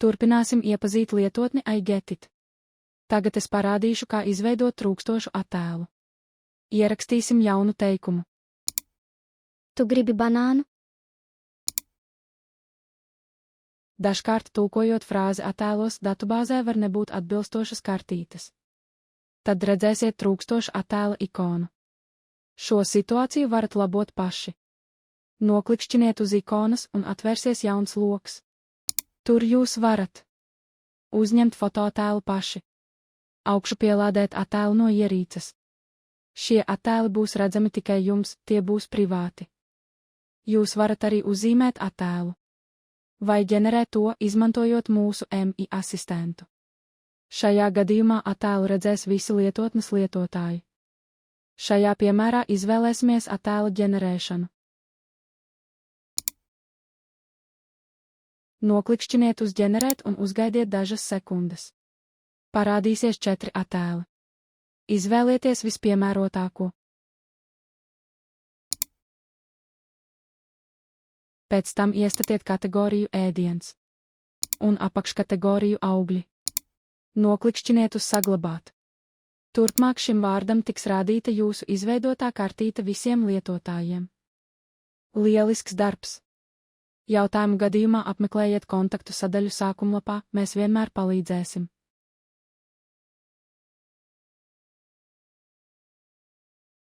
Turpināsim iepazīt lietotni I get it. Tagad es parādīšu, kā izveidot trūkstošu attēlu. Ierakstīsim jaunu teikumu. Tu gribi banānu? Dažkārt tulkojot frāzi attēlos datubāzē var nebūt atbilstošas kartītes. Tad redzēsiet trūkstošu attēla ikonu. Šo situāciju varat labot paši. Noklikšķiniet uz ikonas un atvērsies jauns loks. Tur jūs varat uzņemt fotoattēlu paši. Augšupielādēt attēlu no ierīces. Šie attēli būs redzami tikai jums, tie būs privāti. Jūs varat arī uzzīmēt attēlu vai ģenerēt to, izmantojot mūsu MI asistentu. Šajā gadījumā attēlu redzēs visi lietotnes lietotāji. Šajā piemērā izvēlēsimies attēla ģenerēšanu. Noklikšķiniet uz ģenerēt un uzgaidiet dažas sekundes. Parādīsies 4 attēli. Izvēlieties vispiemērotāko. Pēc tam iestatiet kategoriju ēdiens un apakškategoriju augļi. Noklikšķiniet uz saglabāt. Turpmāk šim vārdam tiks rādīta jūsu izveidotā kartīte visiem lietotājiem. Lielisks darbs! Jautājumu gadījumā apmeklējiet kontaktu sadaļu sākumlapā, mēs vienmēr palīdzēsim.